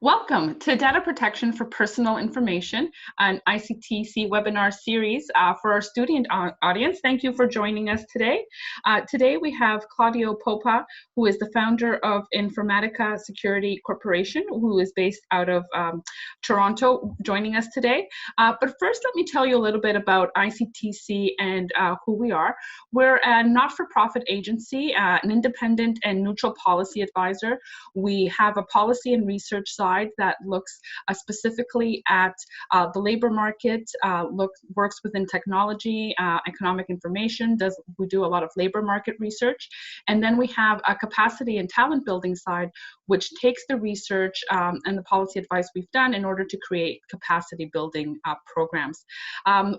Welcome to Data Protection for Personal Information, an ICTC webinar series for our student audience. Thank you for joining us today. Today we have Claudio Popa, who is the founder of Informatica Security Corporation, who is based out of Toronto, joining us today. But first, let me tell you a little bit about ICTC and who we are. We're a not-for-profit agency, an independent and neutral policy advisor. We have a policy and research side that looks specifically at the labor market, works within technology, economic information, we do a lot of labor market research. And then we have a capacity and talent building side, which takes the research and the policy advice we've done in order to create capacity building programs.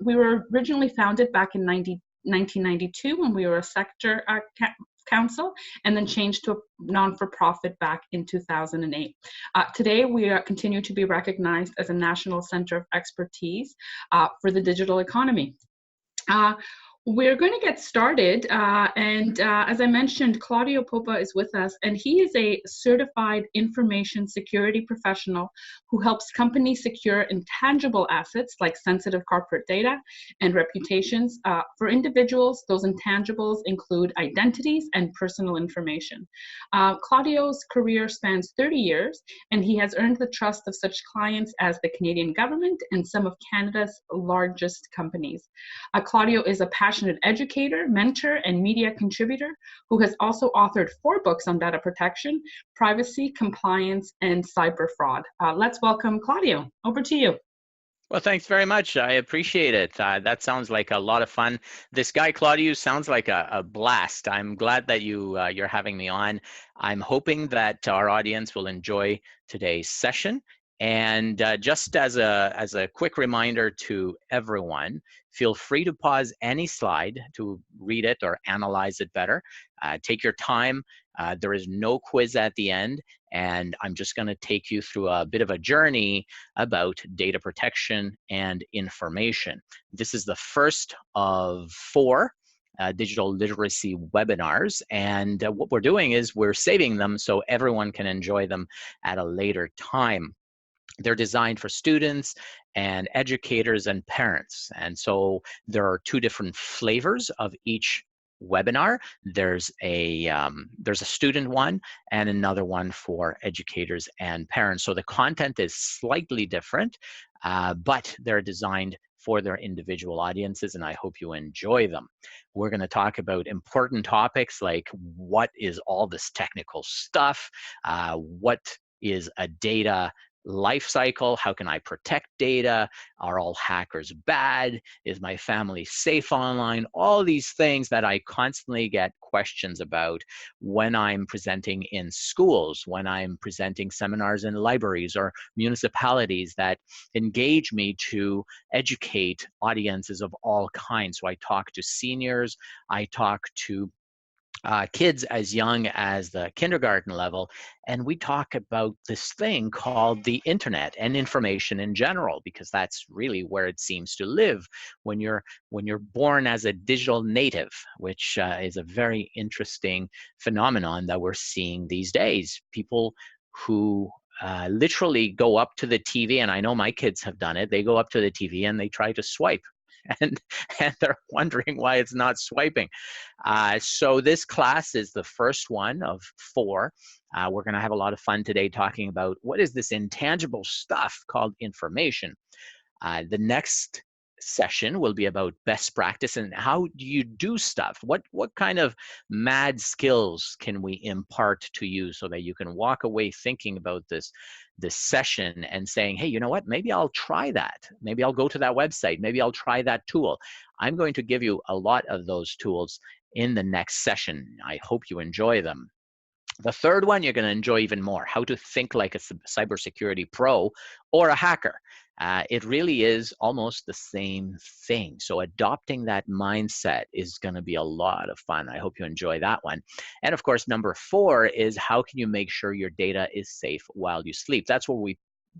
We were originally founded back in 1992 when we were a sector council, and then changed to a non-for-profit back in 2008. Today, we continue to be recognized as a national center of expertise for the digital economy. We're going to get started, as I mentioned, Claudio Popa is with us, and he is a certified information security professional who helps companies secure intangible assets like sensitive corporate data and reputations. For individuals, those intangibles include identities and personal information. Claudio's career spans 30 years, and he has earned the trust of such clients as the Canadian government and some of Canada's largest companies. Claudio is a passionate educator, mentor, and media contributor who has also authored 4 books on data protection, privacy, compliance, and cyber fraud. Let's welcome Claudio. Over to you. Well, thanks very much. I appreciate it. That sounds like a lot of fun. This guy, Claudio, sounds like a blast. I'm glad that you're having me on. I'm hoping that our audience will enjoy today's session. And just as a quick reminder to everyone, feel free to pause any slide to read it or analyze it better. Take your time. There is no quiz at the end, and I'm just going to take you through a bit of a journey about data protection and information. This is the first of 4 digital literacy webinars, and what we're doing is we're saving them so everyone can enjoy them at a later time. They're designed for students and educators and parents. And so there are 2 different flavors of each webinar. There's a student one and another one for educators and parents. So the content is slightly different, but they're designed for their individual audiences, and I hope you enjoy them. We're going to talk about important topics like what is all this technical stuff, what is a data life cycle, how can I protect data, are all hackers bad, is my family safe online, all these things that I constantly get questions about when I'm presenting in schools, when I'm presenting seminars in libraries or municipalities that engage me to educate audiences of all kinds. So I talk to seniors, I talk to kids as young as the kindergarten level, and we talk about this thing called the internet and information in general, because that's really where it seems to live when you're born as a digital native, which is a very interesting phenomenon that we're seeing these days. People who literally go up to the TV, and I know my kids have done it, they go up to the TV and they try to swipe. And they're wondering why it's not swiping. So this class is the first one of 4. We're going to have a lot of fun today talking about what is this intangible stuff called information. The next session will be about best practice and how do you do stuff. What kind of mad skills can we impart to you so that you can walk away thinking about this session and saying, hey, you know what, maybe I'll try that. Maybe I'll go to that website. Maybe I'll try that tool. I'm going to give you a lot of those tools in the next session. I hope you enjoy them. The third one, you're going to enjoy even more, how to think like a cybersecurity pro or a hacker. It really is almost the same thing. So adopting that mindset is going to be a lot of fun. I hope you enjoy that one. And of course, number 4 is how can you make sure your data is safe while you sleep? That's where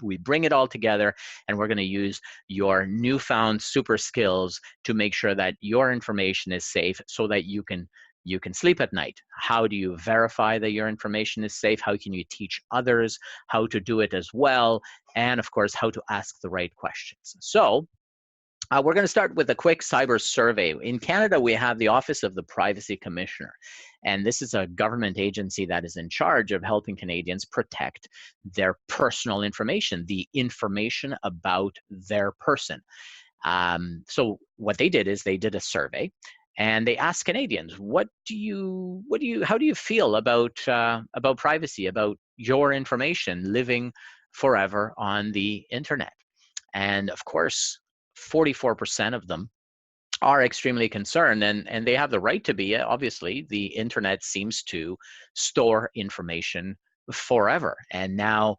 we bring it all together, and we're going to use your newfound super skills to make sure that your information is safe so that you can you can sleep at night. How do you verify that your information is safe? How can you teach others how to do it as well? And of course, how to ask the right questions. So we're going to start with a quick cyber survey. In Canada, we have the Office of the Privacy Commissioner, and this is a government agency that is in charge of helping Canadians protect their personal information, the information about their person. So what they did is they did a survey, and they asked Canadians, how do you feel about privacy, about your information living forever on the internet? And of course, 44% of them are extremely concerned, and they have the right to be. Obviously, the internet seems to store information forever. And now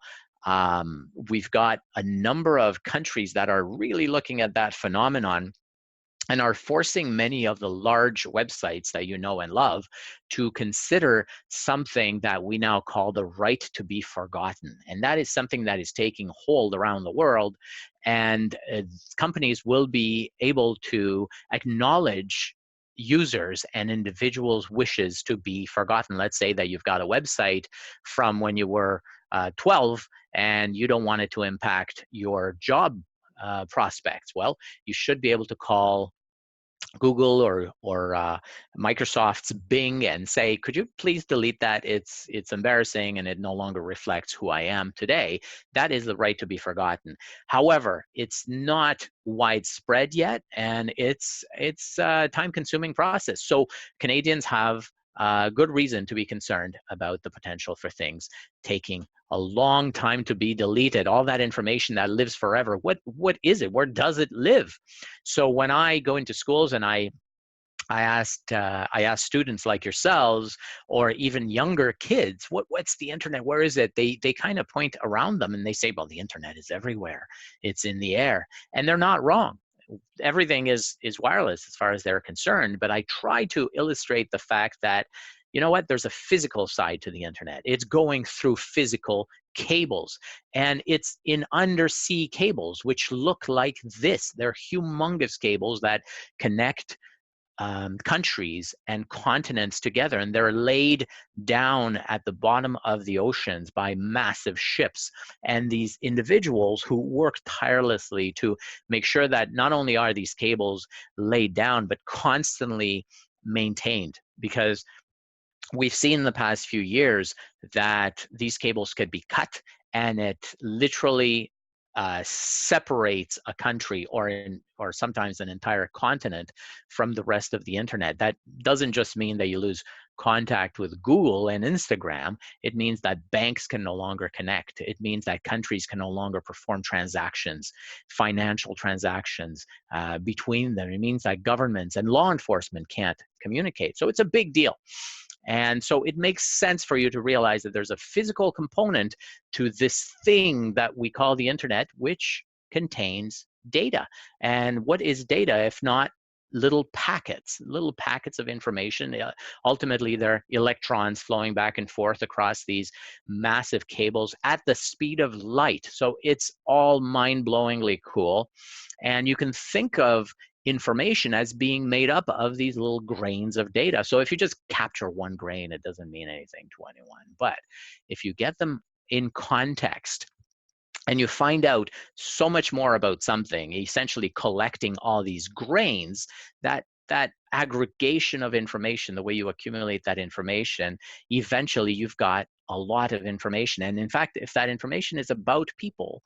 we've got a number of countries that are really looking at that phenomenon and are forcing many of the large websites that you know and love to consider something that we now call the right to be forgotten. And that is something that is taking hold around the world. And companies will be able to acknowledge users and individuals' wishes to be forgotten. Let's say that you've got a website from when you were 12 and you don't want it to impact your job prospects. Well, you should be able to call Google or Microsoft's Bing and say, could you please delete that? It's embarrassing and it no longer reflects who I am today. That is the right to be forgotten. However, it's not widespread yet, and it's a time-consuming process. So Canadians have good reason to be concerned about the potential for things taking a long time to be deleted. All that information that lives forever, what is it? Where does it live? So when I go into schools and I asked students like yourselves, or even younger kids, what's the internet? Where is it? They kind of point around them and they say, well, the internet is everywhere. It's in the air. And they're not wrong. Everything is wireless as far as they're concerned. But I try to illustrate the fact that, you know what, there's a physical side to the internet. It's going through physical cables, and it's in undersea cables, which look like this. They're humongous cables that connect countries and continents together, and they're laid down at the bottom of the oceans by massive ships. And these individuals who work tirelessly to make sure that not only are these cables laid down, but constantly maintained, because we've seen in the past few years that these cables could be cut, and it literally separates a country or sometimes an entire continent from the rest of the internet. That doesn't just mean that you lose contact with Google and Instagram. It means that banks can no longer connect. It means that countries can no longer perform transactions, financial transactions between them. It means that governments and law enforcement can't communicate. So it's a big deal. And so it makes sense for you to realize that there's a physical component to this thing that we call the internet, which contains data. And what is data if not little packets of information? Ultimately, they're electrons flowing back and forth across these massive cables at the speed of light. So it's all mind-blowingly cool. And you can think of information as being made up of these little grains of data. So if you just capture one grain, it doesn't mean anything to anyone. But if you get them in context and you find out so much more about something, essentially collecting all these grains, that aggregation of information, the way you accumulate that information, eventually you've got a lot of information. And in fact, if that information is about people,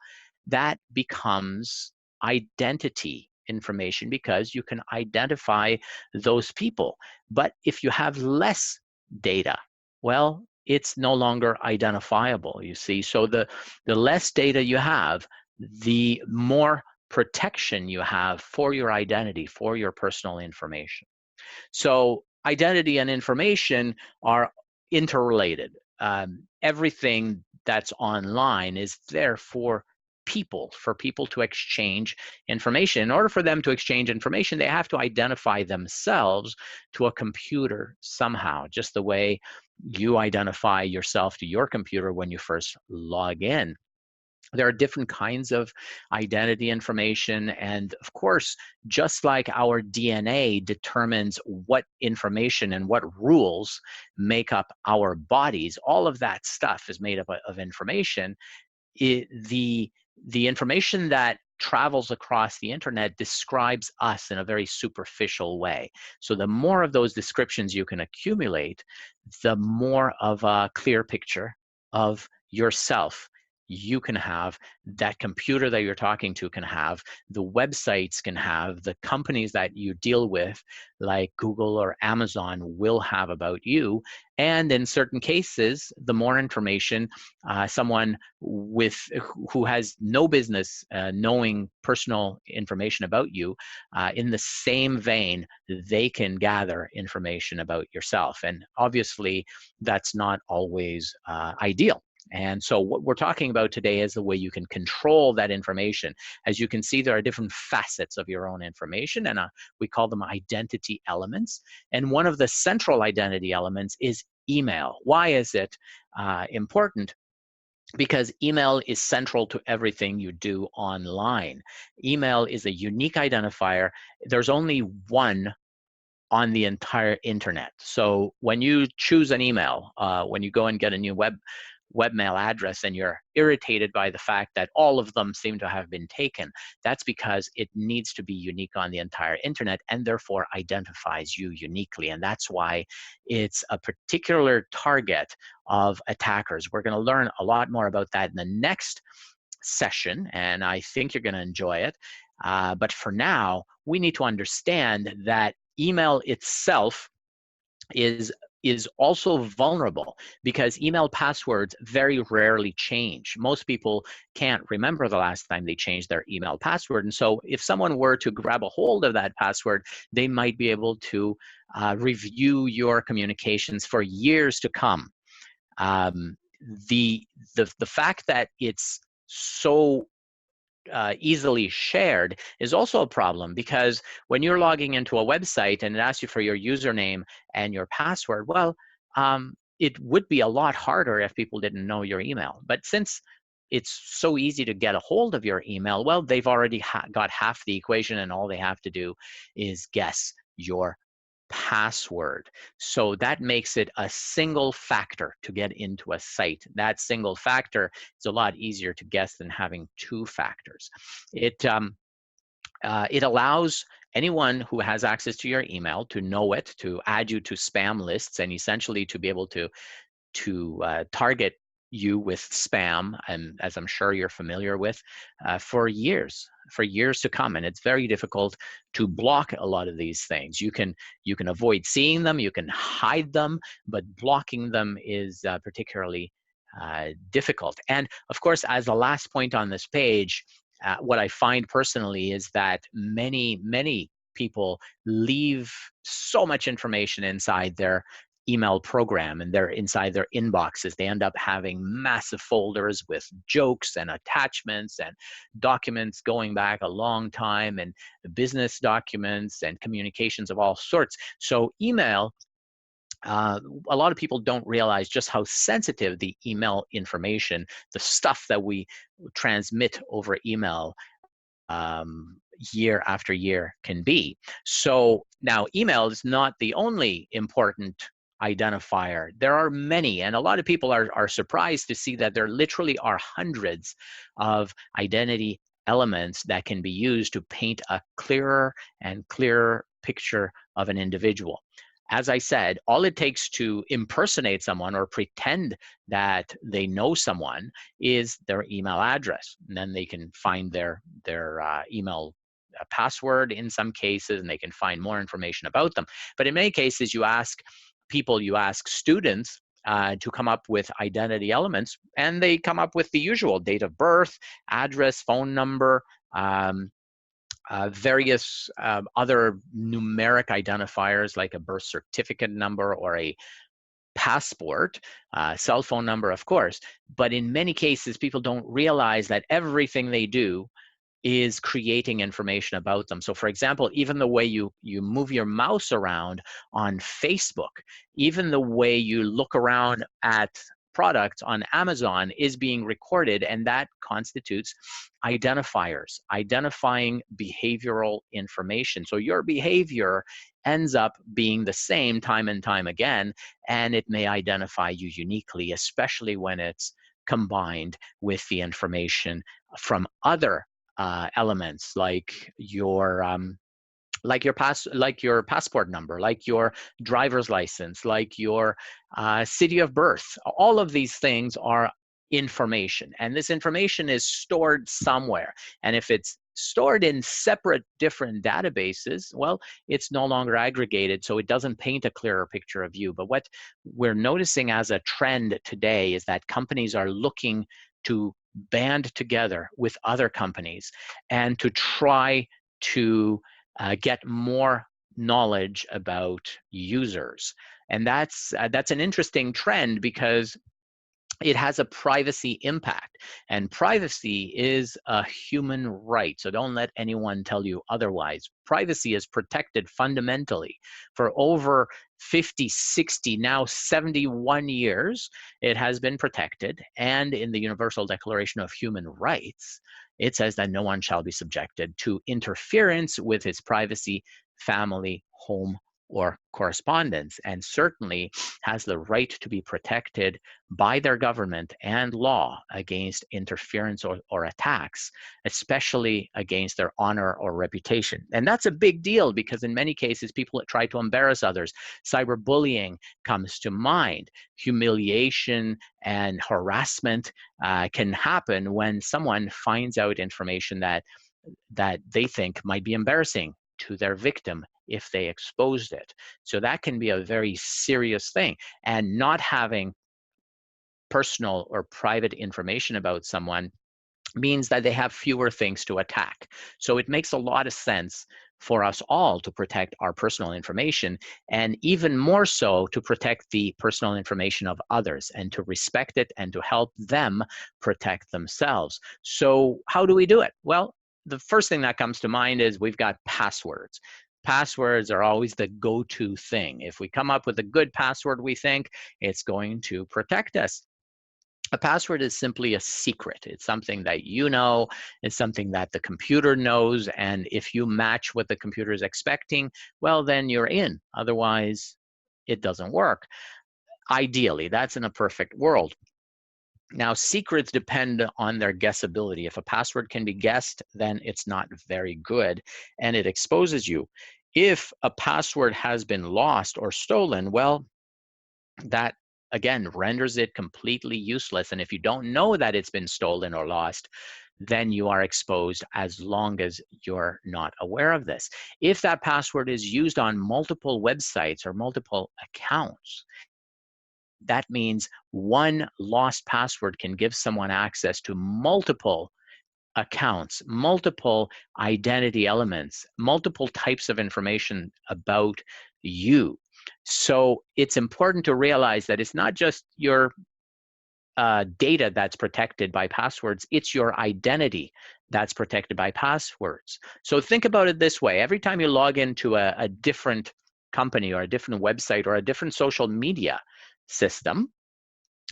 that becomes identity information, because you can identify those people. But if you have less data, well, it's no longer identifiable, you see. So the less data you have, the more protection you have for your identity, for your personal information. So identity and information are interrelated. Everything that's online is there for people to exchange information. In order for them to exchange information, they have to identify themselves to a computer somehow, just the way you identify yourself to your computer when you first log in. There are different kinds of identity information. And of course, just like our DNA determines what information and what rules make up our bodies, all of that stuff is made up of information. The information that travels across the internet describes us in a very superficial way. So the more of those descriptions you can accumulate, the more of a clear picture of yourself you can have, that computer that you're talking to can have, the websites can have, the companies that you deal with, like Google or Amazon, will have about you. And in certain cases, the more information someone who has no business knowing personal information about you, in the same vein, they can gather information about yourself. And obviously, that's not always ideal. And so what we're talking about today is the way you can control that information. As you can see, there are different facets of your own information, and we call them identity elements. And one of the central identity elements is email. Why is it important? Because email is central to everything you do online. Email is a unique identifier. There's only one on the entire internet. So when you choose an email, when you go and get a new webmail address and you're irritated by the fact that all of them seem to have been taken, that's because it needs to be unique on the entire internet and therefore identifies you uniquely. And that's why it's a particular target of attackers. We're going to learn a lot more about that in the next session, and I think you're going to enjoy it. But for now, we need to understand that email itself is also vulnerable, because email passwords very rarely change. Most people can't remember the last time they changed their email password. And so if someone were to grab a hold of that password, they might be able to review your communications for years to come. The fact that it's so easily shared is also a problem, because when you're logging into a website and it asks you for your username and your password, well, it would be a lot harder if people didn't know your email. But since it's so easy to get a hold of your email, well, they've already got half the equation, and all they have to do is guess your password. So that makes it a single factor to get into a site. That single factor is a lot easier to guess than having two factors. It allows anyone who has access to your email to know it, to add you to spam lists, and essentially to be able to target you with spam, and as I'm sure you're familiar with, for years to come. And it's very difficult to block a lot of these things. You can avoid seeing them, you can hide them, but blocking them is particularly difficult. And of course, as the last point on this page, what I find personally is that many people leave so much information inside their email program, and they're inside their inboxes. They end up having massive folders with jokes and attachments and documents going back a long time, and business documents and communications of all sorts. So email, a lot of people don't realize just how sensitive the email information, the stuff that we transmit over email, year after year, can be. So now, email is not the only important identifier. There are many, and a lot of people are surprised to see that there literally are hundreds of identity elements that can be used to paint a clearer and clearer picture of an individual. As I said, all it takes to impersonate someone or pretend that they know someone is their email address. And then they can find their email password in some cases, and they can find more information about them. But in many cases, you ask students to come up with identity elements, and they come up with the usual: date of birth, address, phone number, various other numeric identifiers like a birth certificate number or a passport, cell phone number, of course. But in many cases, people don't realize that everything they do is creating information about them. So for example, even the way you move your mouse around on Facebook, even the way you look around at products on Amazon is being recorded, and that constitutes identifiers, identifying behavioral information. So your behavior ends up being the same time and time again, and it may identify you uniquely, especially when it's combined with the information from other elements like your passport number, like your driver's license, like your city of birth. All of these things are information, and this information is stored somewhere. And if it's stored in separate different databases, well, it's no longer aggregated, so it doesn't paint a clearer picture of you. But what we're noticing as a trend today is that companies are looking to band together with other companies and to try to get more knowledge about users. And that's an interesting trend because it has a privacy impact, and privacy is a human right. So don't let anyone tell you otherwise. Privacy is protected fundamentally for over 50, 60, now 71 years. It has been protected, and in the Universal Declaration of Human Rights, it says that no one shall be subjected to interference with his privacy, family, home, or correspondence, and certainly has the right to be protected by their government and law against interference or attacks, especially against their honor or reputation. And that's a big deal because in many cases, people try to embarrass others. Cyberbullying comes to mind. Humiliation and harassment can happen when someone finds out information that they think might be embarrassing to their victim if they exposed it. So that can be a very serious thing. And not having personal or private information about someone means that they have fewer things to attack. So it makes a lot of sense for us all to protect our personal information, and even more so to protect the personal information of others and to respect it and to help them protect themselves. So how do we do it? Well, the first thing that comes to mind is we've got passwords. Passwords are always the go-to thing. If we come up with a good password, we think it's going to protect us. A password is simply a secret. It's something that you know, it's something that the computer knows, and if you match what the computer is expecting, well, then you're in. Otherwise, it doesn't work. Ideally, that's in a perfect world. Now, secrets depend on their guessability. If a password can be guessed, then it's not very good, and it exposes you. If a password has been lost or stolen, well, that again renders it completely useless. And if you don't know that it's been stolen or lost, then you are exposed as long as you're not aware of this. If that password is used on multiple websites or multiple accounts, that means one lost password can give someone access to multiple accounts, multiple identity elements, multiple types of information about you. So it's important to realize that it's not just your data that's protected by passwords, it's your identity that's protected by passwords. So think about it this way. Every time you log into a different company or a different website or a different social media system,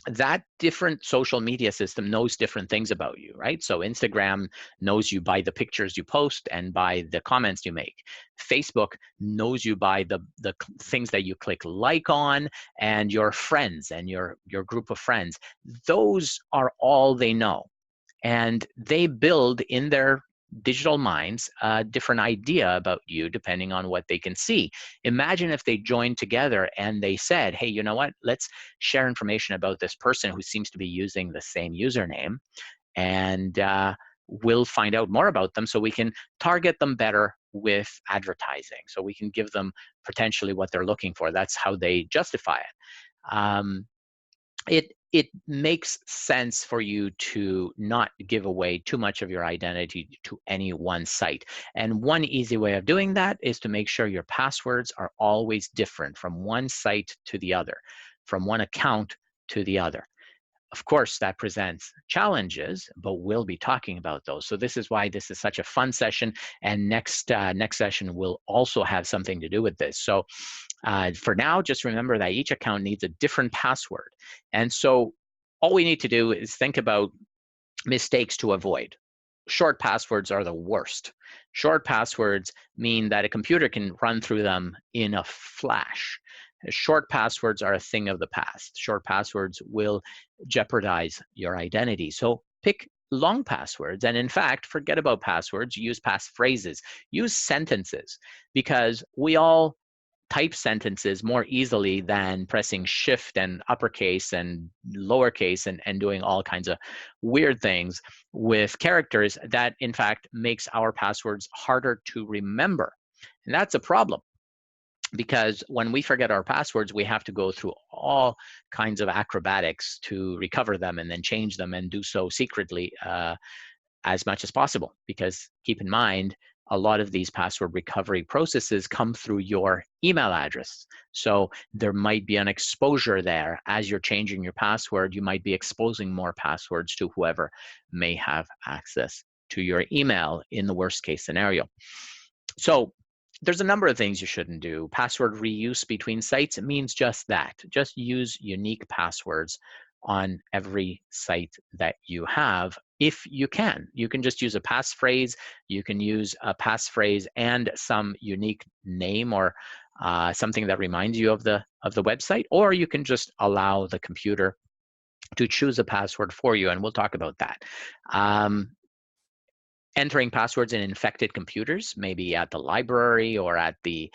that different social media system knows different things about you, right? So Instagram knows you by the pictures you post and by the comments you make. Facebook knows you by the things that you click like on and your friends and your group of friends. Those are all they know. And they build in their digital minds a different idea about you depending on what they can see. Imagine if they joined together and they said, hey, you know what, let's share information about this person who seems to be using the same username, and we'll find out more about them so we can target them better with advertising, so we can give them potentially what they're looking for. That's how they justify it. It makes sense for you to not give away too much of your identity to any one site. And one easy way of doing that is to make sure your passwords are always different from one site to the other, from one account to the other. Of course, that presents challenges, but we'll be talking about those. So this is why this is such a fun session, and next session will also have something to do with this. So for now, just remember that each account needs a different password. And so all we need to do is think about mistakes to avoid. Short passwords are the worst. Short passwords mean that a computer can run through them in a flash. Short passwords are a thing of the past. Short passwords will jeopardize your identity. So pick long passwords. And in fact, forget about passwords, use passphrases, use sentences, because we all type sentences more easily than pressing shift and uppercase and lowercase and doing all kinds of weird things with characters that in fact makes our passwords harder to remember. And that's a problem, because when we forget our passwords, we have to go through all kinds of acrobatics to recover them and then change them and do so secretly as much as possible. Because keep in mind, a lot of these password recovery processes come through your email address. So there might be an exposure there. As you're changing your password, you might be exposing more passwords to whoever may have access to your email in the worst case scenario. So there's a number of things you shouldn't do. Password reuse between sites means just that. Just use unique passwords on every site that you have. If you can just use a passphrase. You can use a passphrase and some unique name or something that reminds you of the website, or you can just allow the computer to choose a password for you, and we'll talk about that. Entering passwords in infected computers, maybe at the library or at the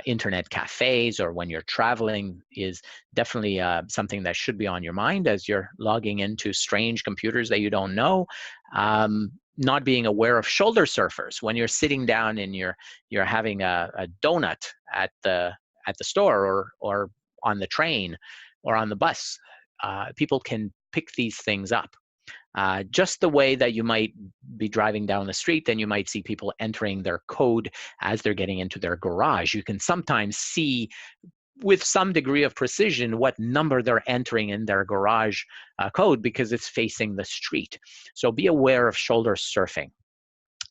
internet cafes or when you're traveling, is definitely something that should be on your mind as you're logging into strange computers that you don't know. Not being aware of shoulder surfers when you're sitting down and you're having a donut at the store or on the train or on the bus. People can pick these things up. Just the way that you might be driving down the street, then you might see people entering their code as they're getting into their garage. You can sometimes see with some degree of precision what number they're entering in their garage code because it's facing the street. So be aware of shoulder surfing.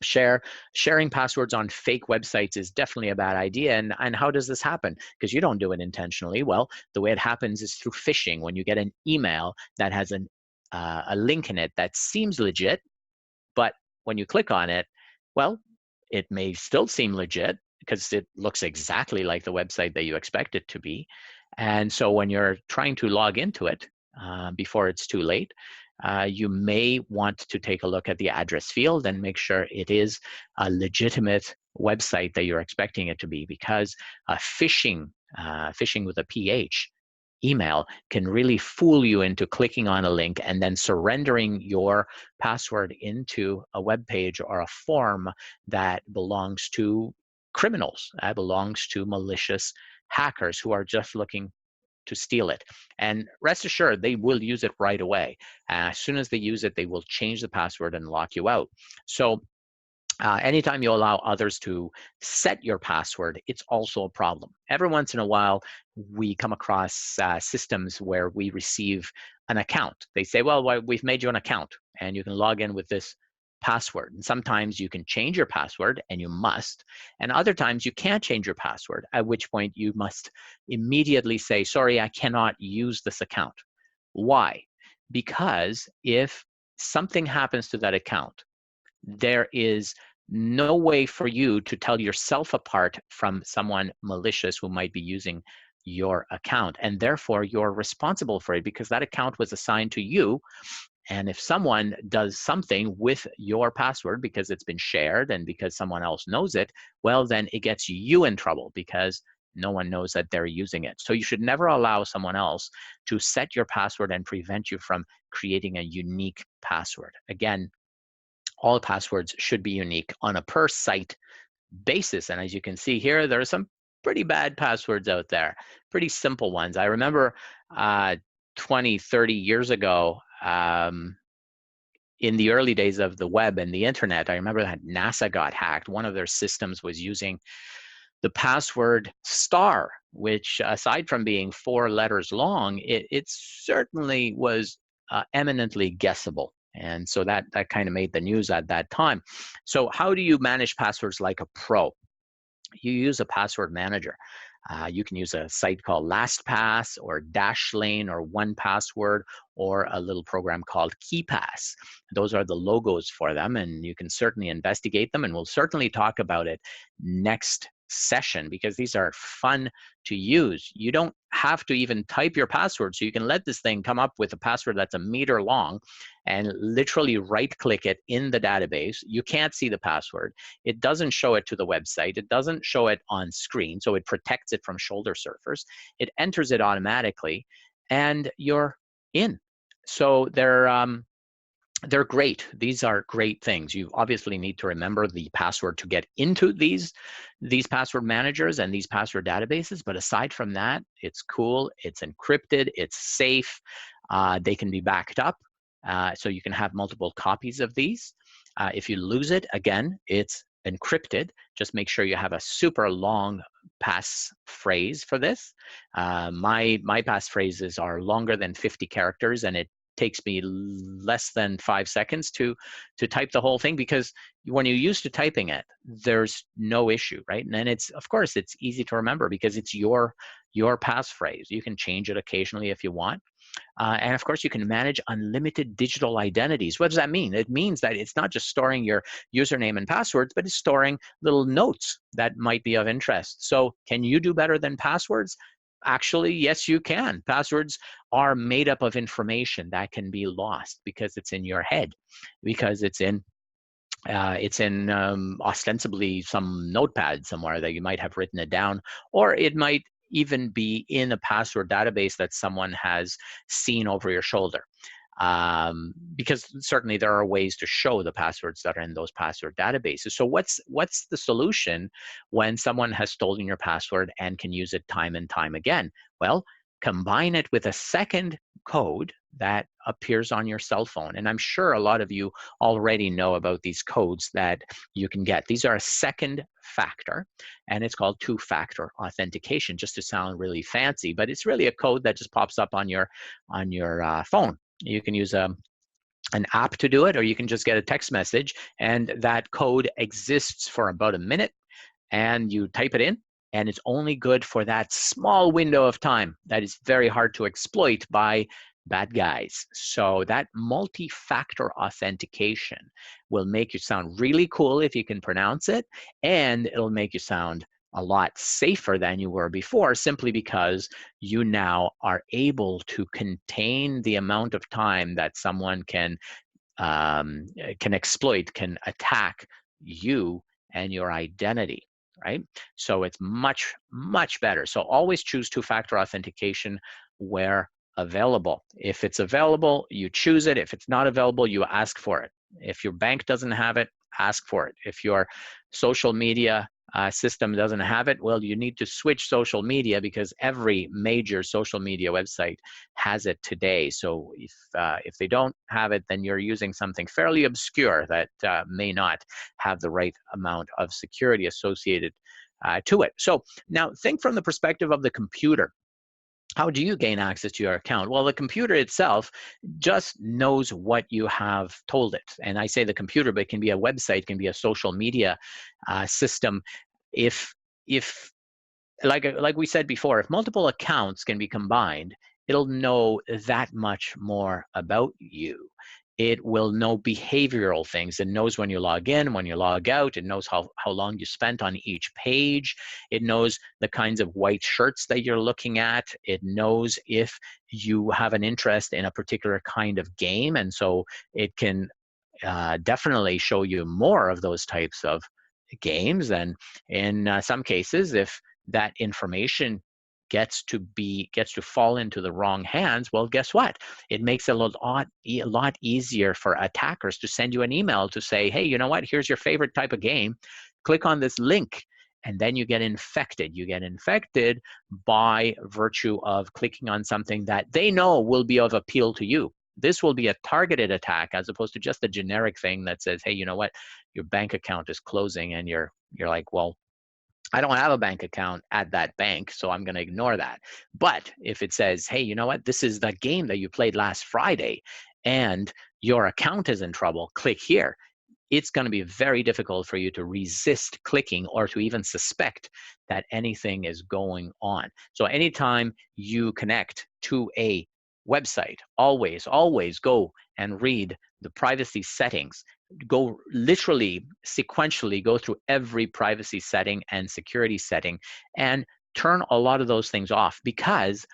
Sharing passwords on fake websites is definitely a bad idea. And how does this happen? Because you don't do it intentionally. Well, the way it happens is through phishing. When you get an email that has a link in it that seems legit, but when you click on it, well, it may still seem legit because it looks exactly like the website that you expect it to be. And so when you're trying to log into it before it's too late, you may want to take a look at the address field and make sure it is a legitimate website that you're expecting it to be, because phishing with a PH email can really fool you into clicking on a link and then surrendering your password into a web page or a form that belongs to criminals, that belongs to malicious hackers who are just looking to steal it. And rest assured, they will use it right away. As soon as they use it, they will change the password and lock you out. So anytime you allow others to set your password, it's also a problem. Every once in a while, we come across systems where we receive an account. They say, well, we've made you an account and you can log in with this password. And sometimes you can change your password, and you must. And other times you can't change your password, at which point you must immediately say, sorry, I cannot use this account. Why? Because if something happens to that account, there is no way for you to tell yourself apart from someone malicious who might be using your account. And therefore, you're responsible for it because that account was assigned to you. And if someone does something with your password because it's been shared and because someone else knows it, well, then it gets you in trouble because no one knows that they're using it. So you should never allow someone else to set your password and prevent you from creating a unique password. Again, all passwords should be unique on a per site basis. And as you can see here, there are some pretty bad passwords out there, pretty simple ones. I remember 20, 30 years ago, in the early days of the web and the internet, I remember that NASA got hacked. One of their systems was using the password star, which aside from being 4 letters long, it certainly was eminently guessable. And so that kind of made the news at that time. So how do you manage passwords like a pro? You use a password manager. You can use a site called LastPass or Dashlane or 1Password or a little program called KeePass. Those are the logos for them, and you can certainly investigate them, and we'll certainly talk about it next session because these are fun to use. You don't have to even type your password, so you can let this thing come up with a password that's a meter long and literally right-click it in the database. You can't see the password. It doesn't show it to the website. It doesn't show it on screen, so it protects it from shoulder surfers. It enters it automatically, and you're in. So they're great. These are great things. You obviously need to remember the password to get into these password managers and these password databases. But aside from that, it's cool. It's encrypted. It's safe. They can be backed up. So you can have multiple copies of these. If you lose it, again, it's encrypted. Just make sure you have a super long passphrase for this. My passphrases are longer than 50 characters, and it takes me less than 5 seconds to type the whole thing, because when you're used to typing it, there's no issue, right? And then it's, of course, it's easy to remember because it's your passphrase. You can change it occasionally if you want. And of course, you can manage unlimited digital identities. What does that mean? It means that it's not just storing your username and passwords, but it's storing little notes that might be of interest. So can you do better than passwords? Actually, yes, you can. Passwords are made up of information that can be lost because it's in your head, because it's in ostensibly some notepad somewhere that you might have written it down, or it might even be in a password database that someone has seen over your shoulder. Because certainly there are ways to show the passwords that are in those password databases. So what's the solution when someone has stolen your password and can use it time and time again? Well, combine it with a second code that appears on your cell phone. And I'm sure a lot of you already know about these codes that you can get. These are a second factor, and it's called two-factor authentication, just to sound really fancy, but it's really a code that just pops up on your phone. You can use an app to do it, or you can just get a text message, and that code exists for about a minute, and you type it in, and it's only good for that small window of time that is very hard to exploit by bad guys. So that multi-factor authentication will make you sound really cool if you can pronounce it, and it'll make you sound a lot safer than you were before, simply because you now are able to contain the amount of time that someone can exploit, can attack you and your identity, right? So it's much, much better. So always choose two-factor authentication where available. If it's available, you choose it. If it's not available, you ask for it. If your bank doesn't have it, ask for it. If your social media system doesn't have it, well, you need to switch social media, because every major social media website has it today. So if they don't have it, then you're using something fairly obscure that may not have the right amount of security associated to it. So now think from the perspective of the computer. How do you gain access to your account? Well, the computer itself just knows what you have told it. And I say the computer, but it can be a website, it can be a social media system. If like we said before, if multiple accounts can be combined, it'll know that much more about you. It will know behavioral things. It knows when you log in, when you log out. It knows how long you spent on each page. It knows the kinds of white shirts that you're looking at. It knows if you have an interest in a particular kind of game. And so it can definitely show you more of those types of games. And in some cases, if that information gets to fall into the wrong hands, well, guess what? It makes it a lot easier for attackers to send you an email to say, hey, you know what? Here's your favorite type of game. Click on this link. And then you get infected. You get infected by virtue of clicking on something that they know will be of appeal to you. This will be a targeted attack as opposed to just a generic thing that says, hey, you know what? Your bank account is closing, and you're like, well, I don't have a bank account at that bank, so I'm going to ignore that. But if it says, hey, you know what? This is the game that you played last Friday, and your account is in trouble, click here. it's going to be very difficult for you to resist clicking or to even suspect that anything is going on. So anytime you connect to a website, always go and read the privacy settings. Go literally sequentially go through every privacy setting and security setting and turn a lot of those things off, because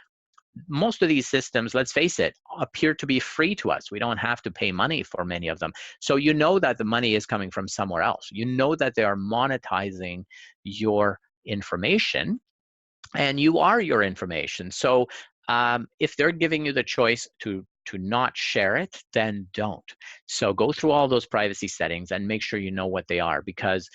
most of these systems, let's face it, appear to be free to us. We don't have to pay money for many of them. So you know that the money is coming from somewhere else. You know that they are monetizing your information, and you are your information. So if they're giving you the choice to not share it, then don't. So go through all those privacy settings and make sure you know what they are, because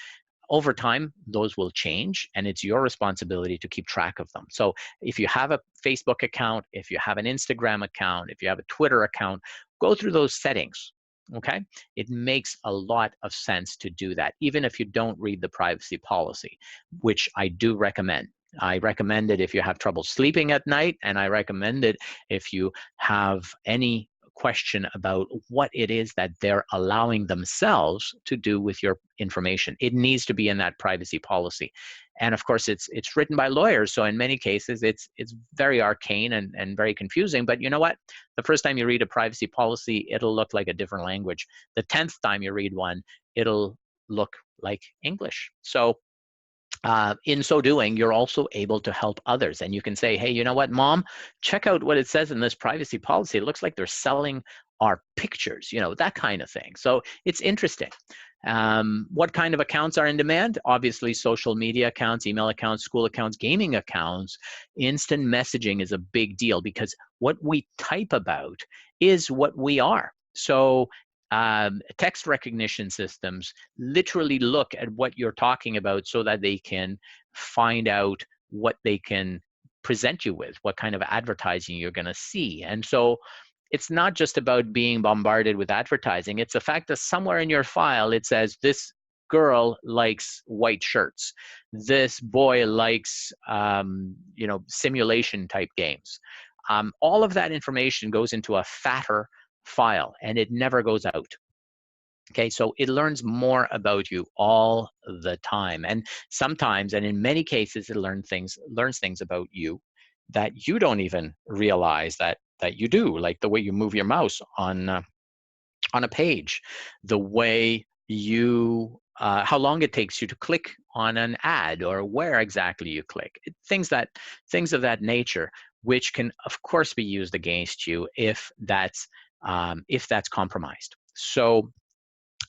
over time, those will change, and it's your responsibility to keep track of them. So if you have a Facebook account, if you have an Instagram account, if you have a Twitter account, go through those settings, okay? It makes a lot of sense to do that, even if you don't read the privacy policy, which I do recommend. I recommend it if you have trouble sleeping at night, and I recommend it if you have any question about what it is that they're allowing themselves to do with your information. It needs to be in that privacy policy. And of course, it's written by lawyers, so in many cases, it's very arcane and very confusing. But you know what? The first time you read a privacy policy, it'll look like a different language. The 10th time you read one, it'll look like English. So in so doing, you're also able to help others. And you can say, hey, you know what, Mom, check out what it says in this privacy policy. It looks like they're selling our pictures, you know, that kind of thing. So it's interesting. What kind of accounts are in demand? Obviously, social media accounts, email accounts, school accounts, gaming accounts. Instant messaging is a big deal, because what we type about is what we are. So text recognition systems literally look at what you're talking about so that they can find out what they can present you with, what kind of advertising you're going to see. And so it's not just about being bombarded with advertising. It's the fact that somewhere in your file it says this girl likes white shirts, this boy likes simulation type games. All of that information goes into a fatter file, and it never goes out. Okay, so it learns more about you all the time, and sometimes, and in many cases, it learns things about you that you don't even realize that you do, like the way you move your mouse on a page, the way you how long it takes you to click on an ad, or where exactly you click. Things of that nature, which can of course be used against you if that's compromised. So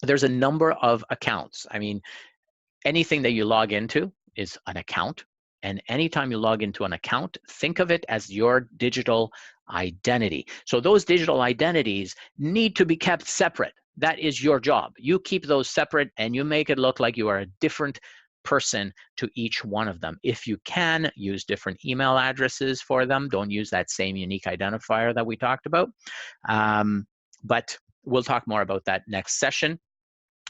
there's a number of accounts. I mean, anything that you log into is an account. And anytime you log into an account, think of it as your digital identity. So those digital identities need to be kept separate. That is your job. You keep those separate, and you make it look like you are a different person to each one of them. If you can, use different email addresses for them. Don't use that same unique identifier that we talked about. But we'll talk more about that next session.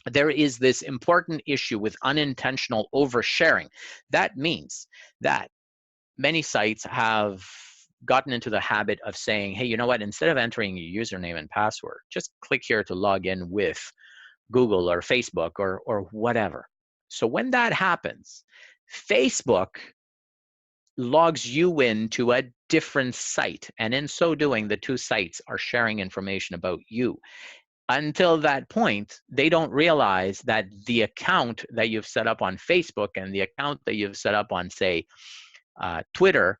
There is this important issue with unintentional oversharing. That means that many sites have gotten into the habit of saying, hey, you know what, instead of entering your username and password, just click here to log in with Google or Facebook or whatever. So when that happens, Facebook logs you into a different site. And in so doing, the two sites are sharing information about you. Until that point, they don't realize that the account that you've set up on Facebook and the account that you've set up on, say, Twitter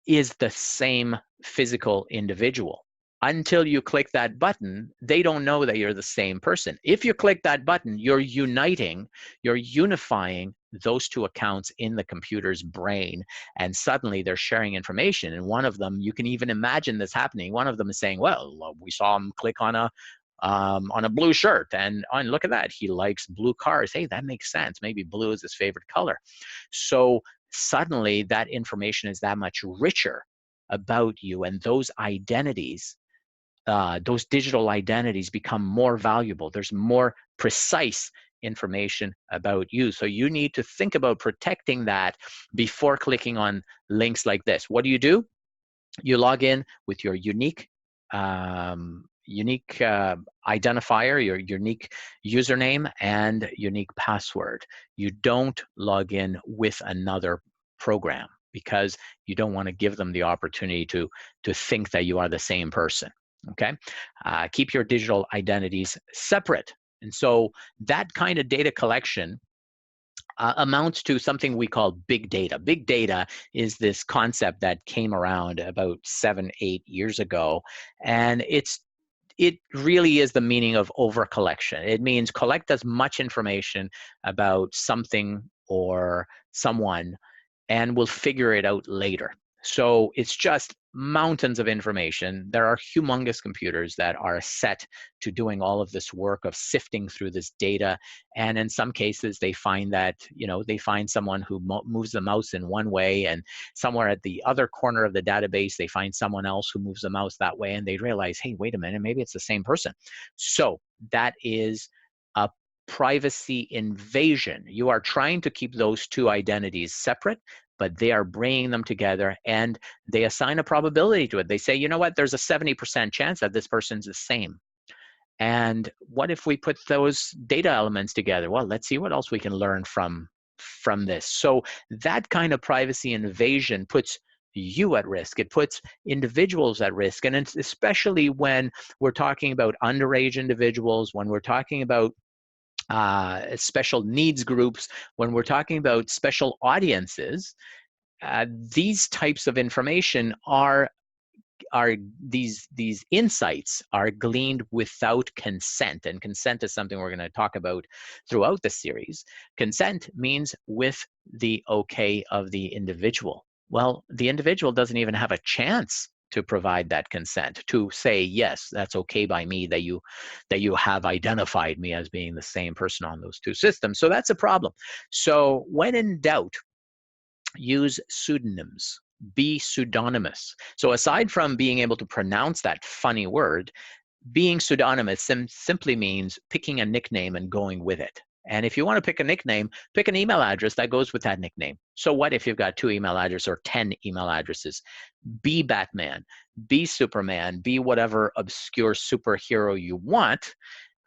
is the same physical individual. Until you click that button, they don't know that you're the same person. If you click that button, you're unifying those two accounts in the computer's brain, and suddenly they're sharing information. And one of them, you can even imagine this happening. One of them is saying, well, we saw him click on a blue shirt, and look at that, he likes blue cars. Hey, that makes sense. Maybe blue is his favorite color. So suddenly that information is that much richer about you, and those identities, those digital identities become more valuable. There's more precise information about you. So you need to think about protecting that before clicking on links like this. What do? You log in with your unique unique identifier, your unique username, and unique password. You don't log in with another program because you don't want to give them the opportunity to think that you are the same person. Okay, keep your digital identities separate. And so that kind of data collection amounts to something we call big data. Big data is this concept that came around about 7-8 years ago, and it really is the meaning of over collection. It means collect as much information about something or someone, and we'll figure it out later. So it's just mountains of information. There are humongous computers that are set to doing all of this work of sifting through this data. And in some cases, they find that, they find someone who moves the mouse in one way, and somewhere at the other corner of the database, they find someone else who moves the mouse that way, and they realize, hey, wait a minute, maybe it's the same person. So that is a privacy invasion. You are trying to keep those two identities separate, but they are bringing them together, and they assign a probability to it. They say, you know what, there's a 70% chance that this person's the same. And what if we put those data elements together? Well, let's see what else we can learn from this. So that kind of privacy invasion puts you at risk. It puts individuals at risk. And it's especially when we're talking about underage individuals, when we're talking about special needs groups, when we're talking about special audiences, these types of information are these insights are gleaned without consent. And consent is something we're going to talk about throughout the series. Consent means with the okay of the individual. Well, the individual doesn't even have a chance to provide that consent, to say, yes, that's okay by me that you have identified me as being the same person on those two systems. So that's a problem. So when in doubt, use pseudonyms. Be pseudonymous. So aside from being able to pronounce that funny word, being pseudonymous simply means picking a nickname and going with it. And if you want to pick a nickname, pick an email address that goes with that nickname. So what if you've got 2 email addresses or 10 email addresses? Be Batman, be Superman, be whatever obscure superhero you want.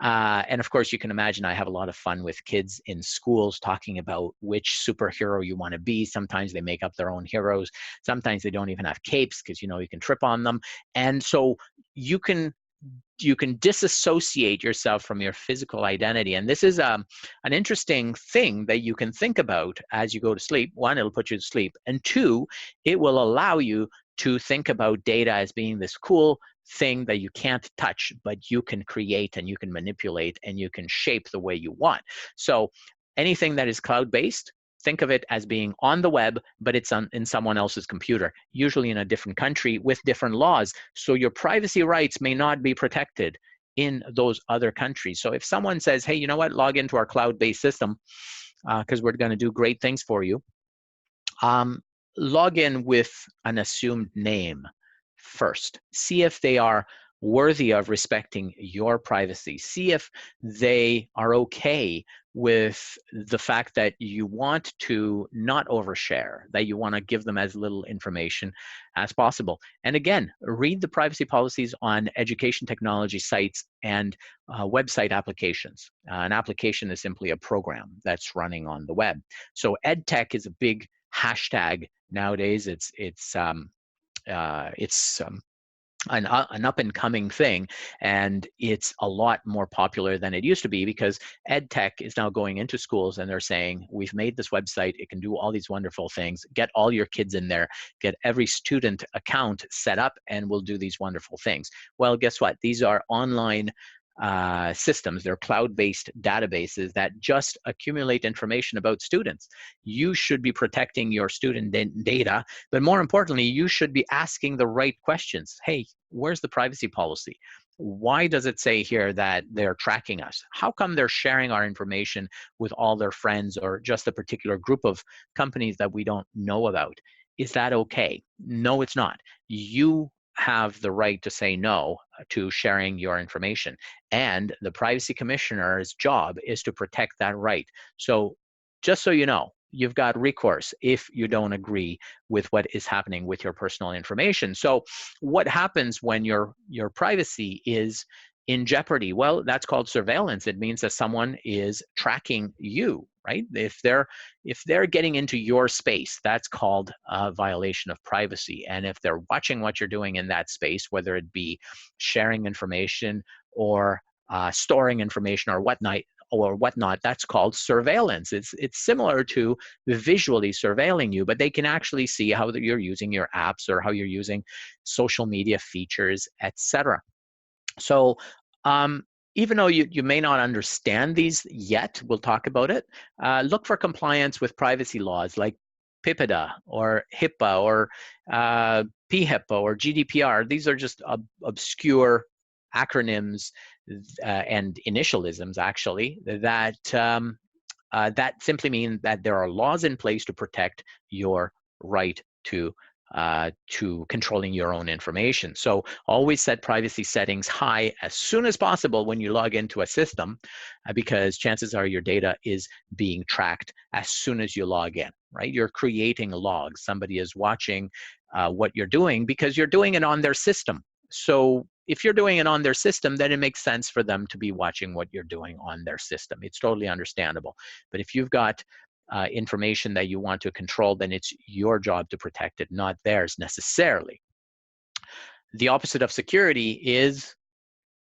And of course, you can imagine I have a lot of fun with kids in schools talking about which superhero you want to be. Sometimes they make up their own heroes. Sometimes they don't even have capes because, you can trip on them. And so you can disassociate yourself from your physical identity. And this is an interesting thing that you can think about as you go to sleep. 1, it'll put you to sleep. And 2, it will allow you to think about data as being this cool thing that you can't touch, but you can create and you can manipulate and you can shape the way you want. So anything that is cloud-based, think of it as being on the web, but it's in someone else's computer, usually in a different country with different laws. So your privacy rights may not be protected in those other countries. So if someone says, hey, you know what, log into our cloud-based system because we're going to do great things for you, log in with an assumed name first. See if they are worthy of respecting your privacy. See if they are okay with the fact that you want to not overshare, that you want to give them as little information as possible. And again, read the privacy policies on education technology sites and website applications. An application is simply a program that's running on the web. So EdTech is a big hashtag nowadays. It's an up-and-coming thing, and it's a lot more popular than it used to be because EdTech is now going into schools and they're saying, we've made this website, it can do all these wonderful things, get all your kids in there, get every student account set up, and we'll do these wonderful things. Well, guess what? These are online systems. They're cloud-based databases that just accumulate information about students. You should be protecting your student data, but more importantly, you should be asking the right questions. Hey, where's the privacy policy? Why does it say here that they're tracking us? How come they're sharing our information with all their friends or just a particular group of companies that we don't know about? Is that okay? No, it's not. You have the right to say no to sharing your information. And the privacy commissioner's job is to protect that right. So just so you know, you've got recourse if you don't agree with what is happening with your personal information. So what happens when your privacy is in jeopardy? Well, that's called surveillance. It means that someone is tracking you, right? If they're getting into your space, that's called a violation of privacy. And if they're watching what you're doing in that space, whether it be sharing information or storing information or whatnot, that's called surveillance. It's similar to visually surveilling you, but they can actually see how you're using your apps or how you're using social media features, etc. So even though you may not understand these yet, we'll talk about it. Look for compliance with privacy laws like PIPEDA or HIPAA or PHIPAA or GDPR. These are just obscure acronyms and initialisms, actually, that simply mean that there are laws in place to protect your right to controlling your own information. So always set privacy settings high as soon as possible when you log into a system, because chances are your data is being tracked as soon as you log in, right? You're creating logs. Somebody is watching what you're doing because you're doing it on their system. So if you're doing it on their system, then it makes sense for them to be watching what you're doing on their system. It's totally understandable. But if you've got information that you want to control, then it's your job to protect it, not theirs necessarily. The opposite of security is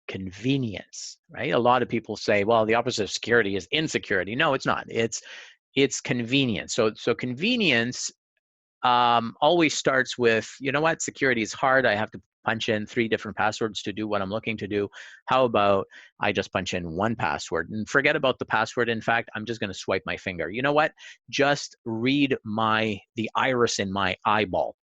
convenience, right? A lot of people say, well, the opposite of security is insecurity. No, it's not. It's convenience. So convenience always starts with, you know what, security is hard. I have to punch in 3 different passwords to do what I'm looking to do. How about I just punch in 1 password and forget about the password? In fact, I'm just going to swipe my finger. You know what? Just read the iris in my eyeball.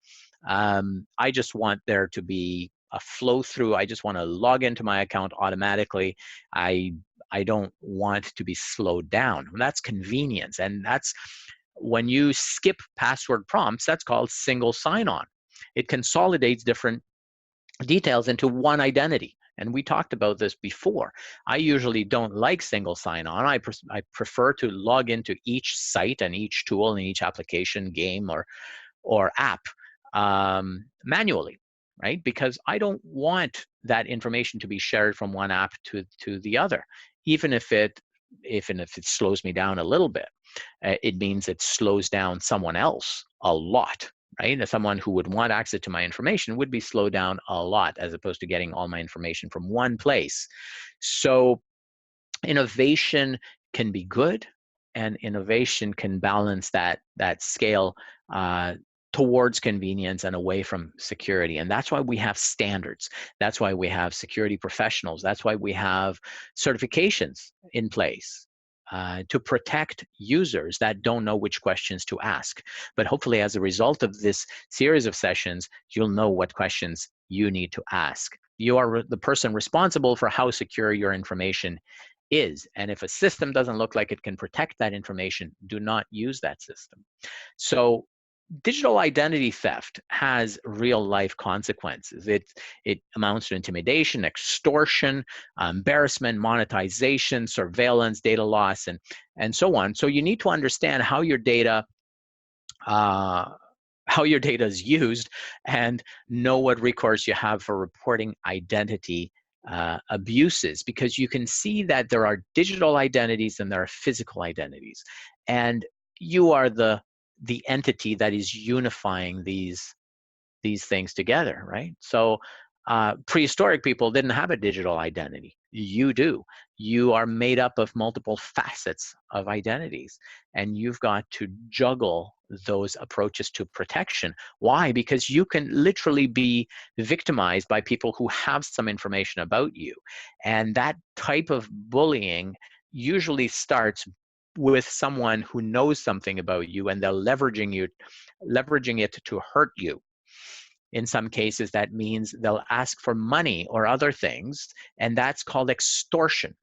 I just want there to be a flow through. I just want to log into my account automatically. I don't want to be slowed down. That's convenience. And that's when you skip password prompts, that's called single sign-on. It consolidates different details into one identity. And we talked about this before. I usually don't like single sign-on. I prefer to log into each site and each tool and each application, game, or app manually, right? Because I don't want that information to be shared from one app to the other, even if it slows me down a little bit. It means it slows down someone else a lot, right? And someone who would want access to my information would be slowed down a lot as opposed to getting all my information from one place. So innovation can be good, and innovation can balance that scale towards convenience and away from security. And that's why we have standards. That's why we have security professionals. That's why we have certifications in place to protect users that don't know which questions to ask. But hopefully, as a result of this series of sessions, you'll know what questions you need to ask. You are the person responsible for how secure your information is. And if a system doesn't look like it can protect that information, do not use that system. So digital identity theft has real life consequences. It amounts to intimidation, extortion, embarrassment, monetization, surveillance, data loss, and so on. So you need to understand how your data is used and know what recourse you have for reporting identity abuses, because you can see that there are digital identities and there are physical identities, and you are the entity that is unifying these things together, right? So prehistoric people didn't have a digital identity. You do. You are made up of multiple facets of identities, and you've got to juggle those approaches to protection. Why? Because you can literally be victimized by people who have some information about you. And that type of bullying usually starts with someone who knows something about you, and they're leveraging it to hurt you. In some cases, that means they'll ask for money or other things, and that's called extortion.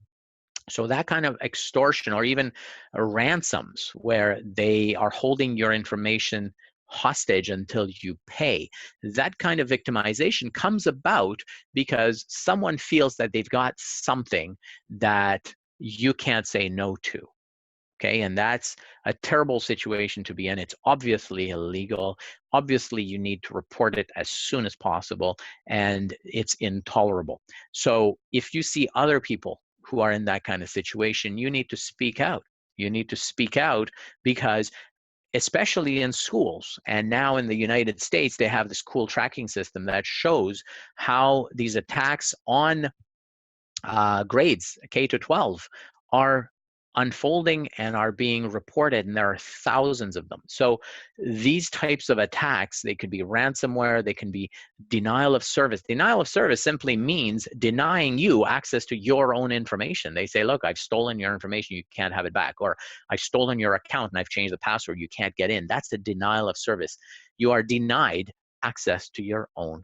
So that kind of extortion, or even ransoms, where they are holding your information hostage until you pay, that kind of victimization comes about because someone feels that they've got something that you can't say no to. Okay, and that's a terrible situation to be in. It's obviously illegal. Obviously, you need to report it as soon as possible, and it's intolerable. So if you see other people who are in that kind of situation, you need to speak out. You need to speak out because especially in schools. And now in the United States, they have this cool tracking system that shows how these attacks on grades K to 12 are unfolding and are being reported, and there are thousands of them. So these types of attacks, they could be ransomware, they can be denial of service. Denial of service simply means denying you access to your own information. They say, look, I've stolen your information, you can't have it back, or I've stolen your account and I've changed the password, you can't get in. That's the denial of service. You are denied access to your own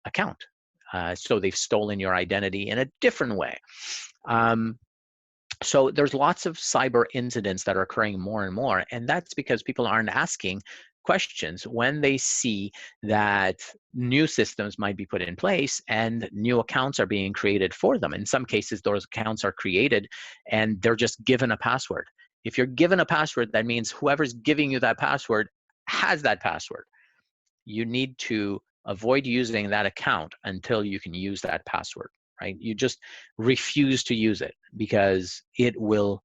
account. So they've stolen your identity in a different way. So there's lots of cyber incidents that are occurring more and more, and that's because people aren't asking questions when they see that new systems might be put in place and new accounts are being created for them. In some cases, those accounts are created and they're just given a password. If you're given a password, that means whoever's giving you that password has that password. You need to avoid using that account until you can use that password, right? You just refuse to use it because it will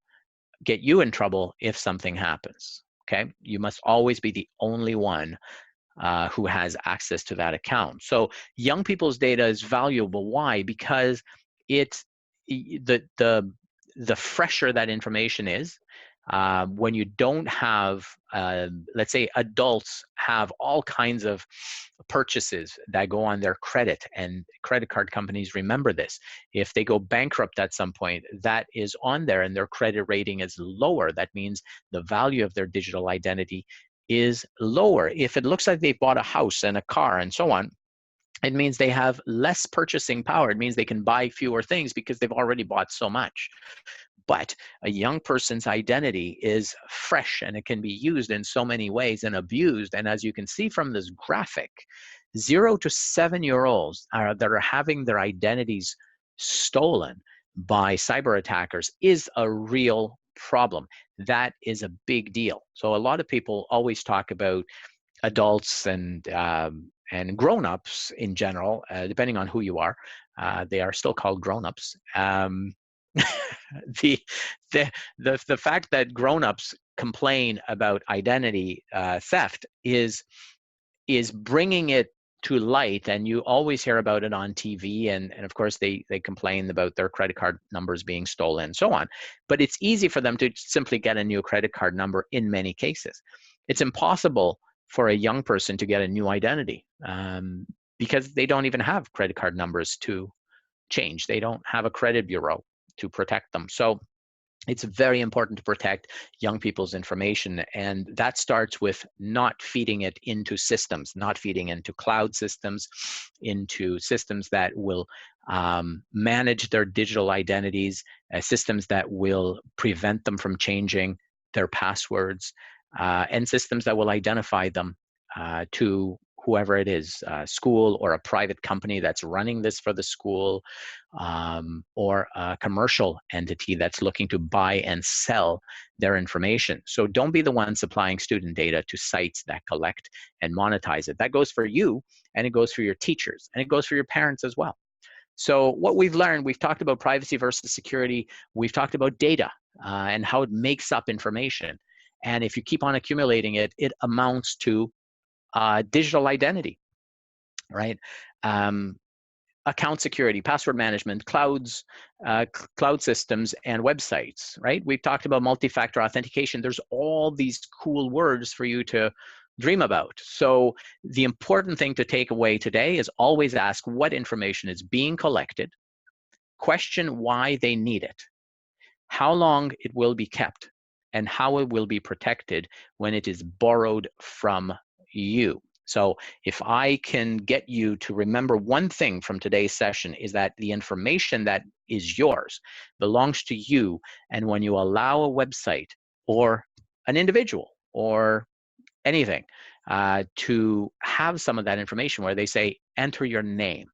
get you in trouble if something happens, okay? You must always be the only one who has access to that account. So young people's data is valuable. Why? Because the fresher that information is, when you don't have, let's say adults have all kinds of purchases that go on their credit, and credit card companies remember this. If they go bankrupt at some point, that is on there and their credit rating is lower. That means the value of their digital identity is lower. If it looks like they've bought a house and a car and so on, it means they have less purchasing power. It means they can buy fewer things because they've already bought so much. But a young person's identity is fresh and it can be used in so many ways and abused. And as you can see from this graphic, 0 to 7-year-olds that are having their identities stolen by cyber attackers is a real problem. That is a big deal. So a lot of people always talk about adults and grown-ups in general, depending on who you are. They are still called grown-ups. The fact that grown-ups complain about identity theft is bringing it to light, and you always hear about it on TV, and of course they complain about their credit card numbers being stolen and so on. But it's easy for them to simply get a new credit card number in many cases. It's impossible for a young person to get a new identity because they don't even have credit card numbers to change. They don't have a credit bureau to protect them. So it's very important to protect young people's information, and that starts with not feeding it into systems, not feeding into cloud systems, into systems that will manage their digital identities, systems that will prevent them from changing their passwords, and systems that will identify them to whoever it is, school or a private company that's running this for the school, or a commercial entity that's looking to buy and sell their information. So don't be the one supplying student data to sites that collect and monetize it. That goes for you, and it goes for your teachers, and it goes for your parents as well. So what we've learned, we've talked about privacy versus security. We've talked about data and how it makes up information. And if you keep on accumulating it, it amounts to digital identity, right? Account security, password management, clouds, cloud systems, and websites, right? We've talked about multi-factor authentication. There's all these cool words for you to dream about. So the important thing to take away today is always ask what information is being collected, question why they need it, how long it will be kept, and how it will be protected when it is borrowed from you. So if I can get you to remember one thing from today's session, is that the information that is yours belongs to you. And when you allow a website or an individual or anything to have some of that information where they say, enter your name,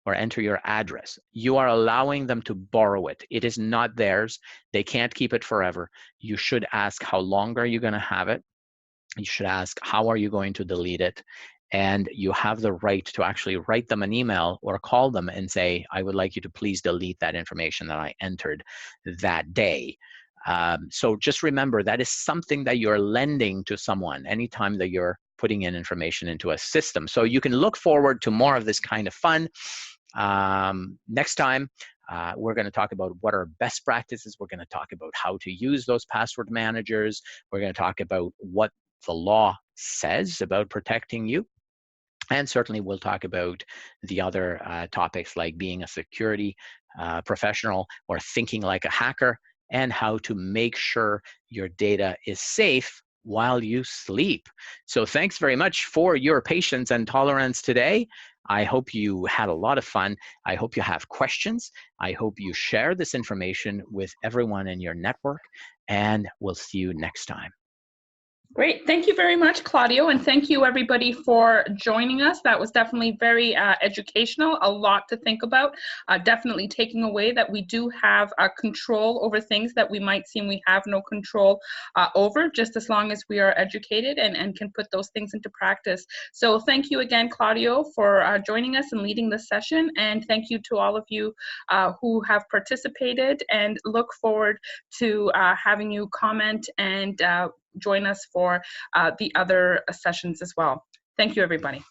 or enter your address, you are allowing them to borrow it. It is not theirs. They can't keep it forever. You should ask, how long are you going to have it? You should ask, how are you going to delete it? And you have the right to actually write them an email or call them and say, I would like you to please delete that information that I entered that day. So just remember, that is something that you're lending to someone anytime that you're putting in information into a system. So you can look forward to more of this kind of fun. Next time, we're going to talk about what are best practices. We're going to talk about how to use those password managers. We're going to talk about what the law says about protecting you. And certainly we'll talk about the other topics like being a security professional or thinking like a hacker, and how to make sure your data is safe while you sleep. So thanks very much for your patience and tolerance today. I hope you had a lot of fun. I hope you have questions. I hope you share this information with everyone in your network, and we'll see you next time. Great. Thank you very much, Claudio. And thank you, everybody, for joining us. That was definitely very educational, a lot to think about. Definitely taking away that we do have control over things that we might seem we have no control over, just as long as we are educated and can put those things into practice. So thank you again, Claudio, for joining us and leading this session. And thank you to all of you who have participated, and look forward to having you comment and join us for the other sessions as well. Thank you, everybody.